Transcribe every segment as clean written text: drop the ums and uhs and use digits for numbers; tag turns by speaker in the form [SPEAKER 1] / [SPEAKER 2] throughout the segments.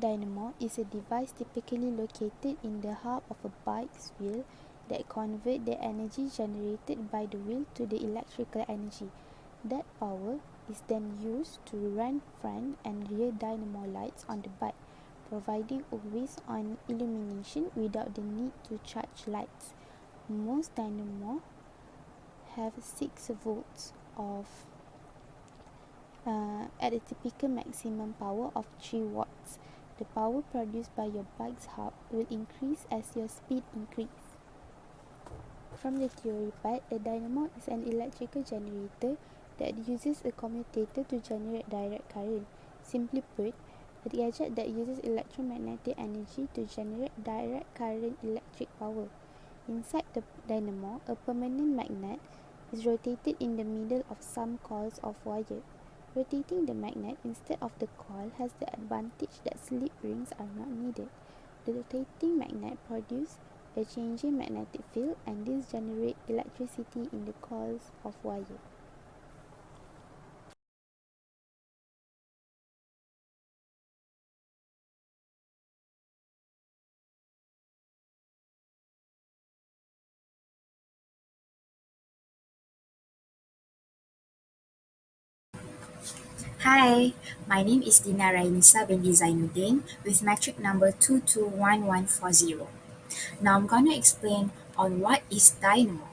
[SPEAKER 1] dynamo is a device typically located in the hub of a bike's wheel that converts the energy generated by the wheel to the electrical energy. That power is then used to run front and rear dynamo lights on the bike, providing always-on illumination without the need to charge lights. Most dynamo have 6 volts at a typical maximum power of 3 watts. The power produced by your bike's hub will increase as your speed increases. From the theory part, a dynamo is an electrical generator that uses a commutator to generate direct current. Simply put, a gadget that uses electromagnetic energy to generate direct current electric power. Inside the dynamo, a permanent magnet is rotated in the middle of some coils of wire. Rotating the magnet instead of the coil has the advantage that slip rings are not needed. The rotating magnet produces a changing magnetic field, and this generates electricity in the coils of wire.
[SPEAKER 2] Hi, my name is Deenna Rainisa binti Zainuddin with metric number 221140. Now I'm going to explain on what is dynamo.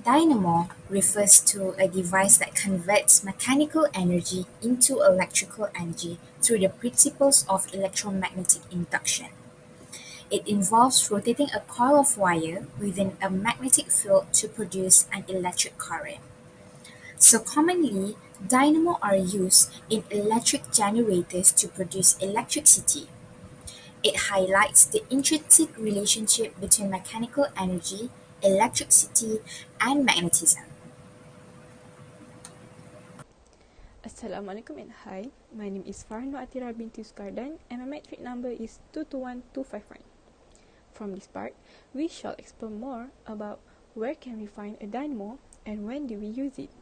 [SPEAKER 2] Dynamo refers to a device that converts mechanical energy into electrical energy through the principles of electromagnetic induction. It involves rotating a coil of wire within a magnetic field to produce an electric current. So commonly, dynamo are used in electric generators to produce electricity. It highlights the intrinsic relationship between mechanical energy, electricity, and magnetism.
[SPEAKER 3] Assalamualaikum and hi, my name is Farah Athirah binti Skardan and my metric number is 221251. From this part, we shall explore more about where can we find a dynamo and when do we use it.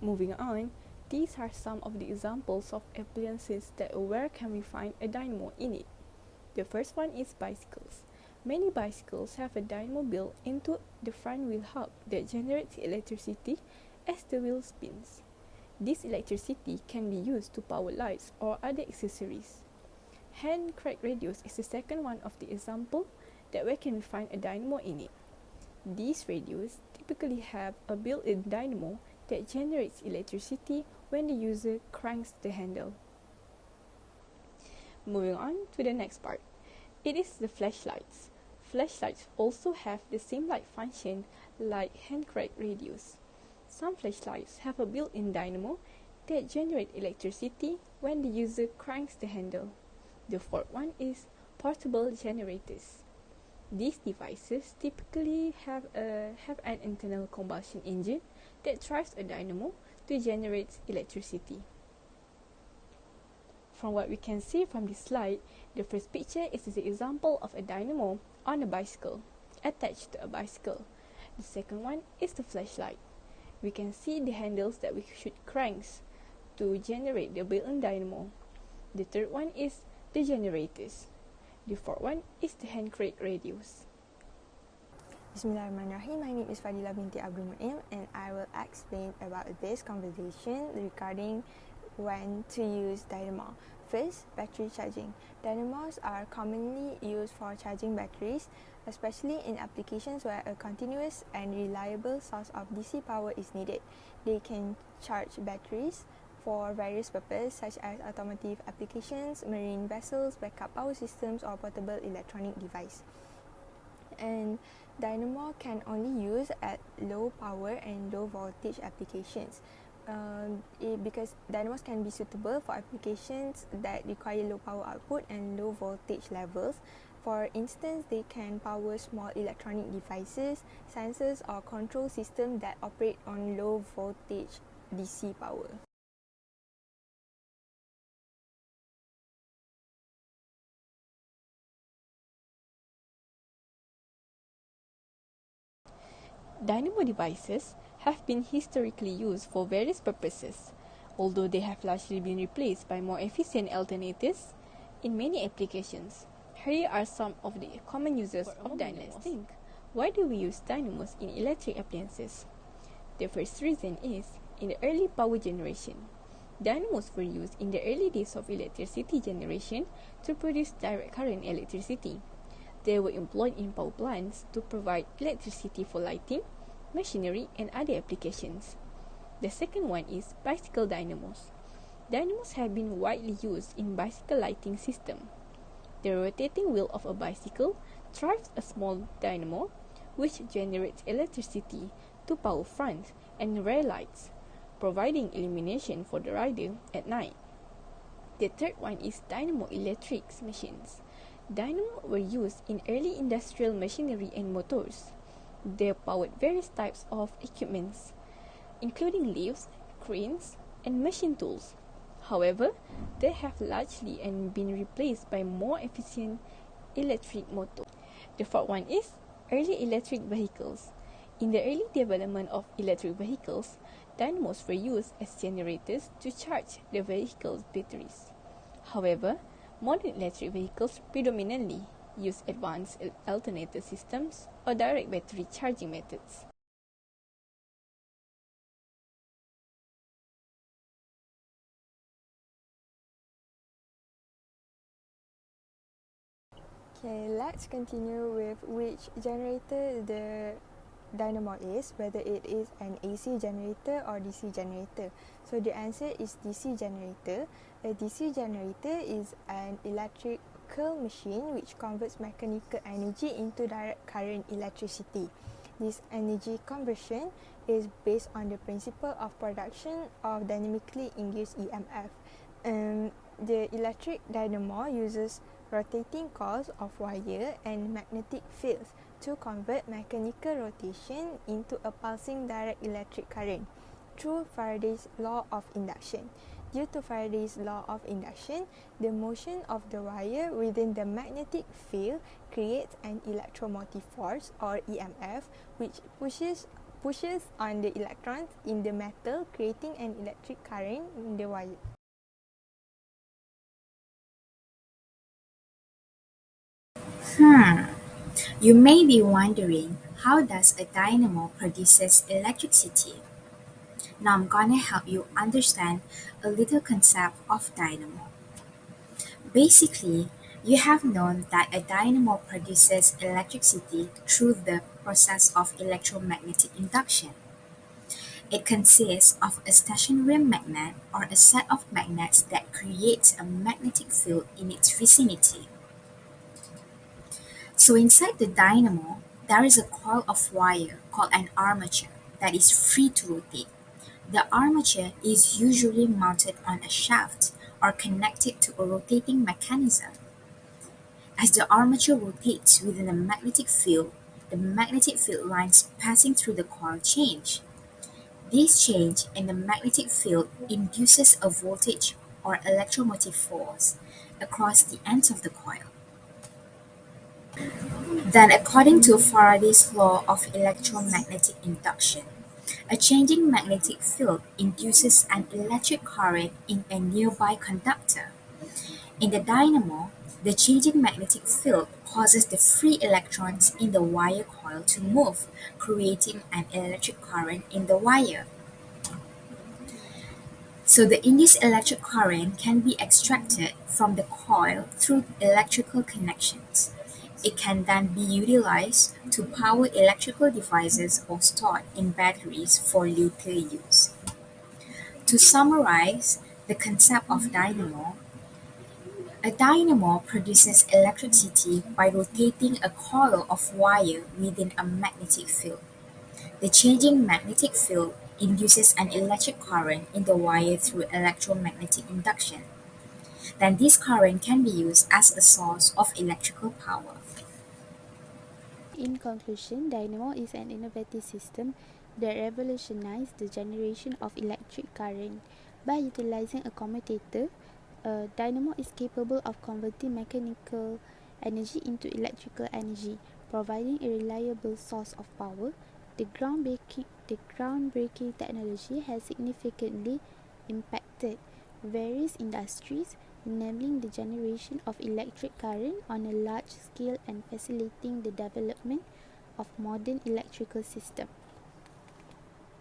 [SPEAKER 3] Moving on, these are some of the examples of appliances that where can we find a dynamo in it. The first one is bicycles. Many bicycles have a dynamo built into the front wheel hub that generates electricity as the wheel spins. This electricity can be used to power lights or other accessories. Hand crank radios is the second one of the example that where can we find a dynamo in it. These radios typically have a built-in dynamo that generates electricity when the user cranks the handle. Moving on to the next part. It is the flashlights. Flashlights also have the same light function like hand crank radios. Some flashlights have a built-in dynamo that generates electricity when the user cranks the handle. The fourth one is portable generators. These devices typically have an internal combustion engine that drives a dynamo to generate electricity. From what we can see from this slide, the first picture is the example of a dynamo on a bicycle, attached to a bicycle. The second one is the flashlight. We can see the handles that we should crank to generate the built-in dynamo. The third one is the generators. The fourth one is the hand crank radios.
[SPEAKER 4] Bismillahirrahmanirrahim. My name is Fadhilah binti Abdul Mu'im and I will explain about this conversation regarding when to use dynamo. First, battery charging. Dynamos are commonly used for charging batteries, especially in applications where a continuous and reliable source of DC power is needed. They can charge batteries for various purposes such as automotive applications, marine vessels, backup power systems, or portable electronic device. And dynamo can only use at low power and low voltage applications. Because dynamos can be suitable for applications that require low power output and low voltage levels. For instance, they can power small electronic devices, sensors, or control systems that operate on low voltage DC power.
[SPEAKER 3] Dynamo devices have been historically used for various purposes. although they have largely been replaced by more efficient alternatives in many applications. Here are some of the common uses of dynamos. Think, why do we use dynamos in electric appliances? The first reason is, in the early power generation, dynamos were used in the early days of electricity generation to produce direct current electricity. They were employed in power plants to provide electricity for lighting, machinery, and other applications. The second one is bicycle dynamos. Dynamos have been widely used in bicycle lighting system. The rotating wheel of a bicycle drives a small dynamo which generates electricity to power front and rear lights, providing illumination for the rider at night. The third one is dynamo electric machines. Dynamo were used in early industrial machinery and motors. They powered various types of equipments, including lifts, cranes, and machine tools. However, they have largely been replaced by more efficient electric motors. The fourth one is early electric vehicles. In the early development of electric vehicles, dynamos were used as generators to charge the vehicle's batteries. However, modern electric vehicles predominantly use advanced alternator systems or direct battery charging methods.
[SPEAKER 4] Okay, let's continue with which generator the dynamo is, whether it is an AC generator or DC generator. So the answer is DC generator. A DC generator is an electrical machine which converts mechanical energy into direct current electricity. This energy conversion is based on the principle of production of dynamically induced EMF. The electric dynamo uses rotating coils of wire and magnetic fields to convert mechanical rotation into a pulsing direct electric current through Faraday's law of induction. Due to Faraday's law of induction, the motion of the wire within the magnetic field creates an electromotive force or EMF which pushes on the electrons in the metal, creating an electric current in the wire.
[SPEAKER 2] You may be wondering, how does a dynamo produces electricity? Now I'm gonna help you understand a little concept of dynamo. Basically, you have known that a dynamo produces electricity through the process of electromagnetic induction. It consists of a stationary magnet or a set of magnets that creates a magnetic field in its vicinity. So inside the dynamo, there is a coil of wire called an armature that is free to rotate. The armature is usually mounted on a shaft or connected to a rotating mechanism. As the armature rotates within the magnetic field lines passing through the coil change. This change in the magnetic field induces a voltage or electromotive force across the ends of the coil. Then, according to Faraday's law of electromagnetic induction, a changing magnetic field induces an electric current in a nearby conductor. In the dynamo, the changing magnetic field causes the free electrons in the wire coil to move, creating an electric current in the wire. So the induced electric current can be extracted from the coil through electrical connections. It can then be utilized to power electrical devices or stored in batteries for later use. To summarize the concept of dynamo, a dynamo produces electricity by rotating a coil of wire within a magnetic field. The changing magnetic field induces an electric current in the wire through electromagnetic induction. Then this current can be used as a source of electrical power.
[SPEAKER 1] In conclusion, dynamo is an innovative system that revolutionized the generation of electric current. By utilizing a commutator, a dynamo is capable of converting mechanical energy into electrical energy, providing a reliable source of power. The groundbreaking technology has significantly impacted Third, various industries, enabling the generation of electric current on a large scale and facilitating the development of modern electrical system.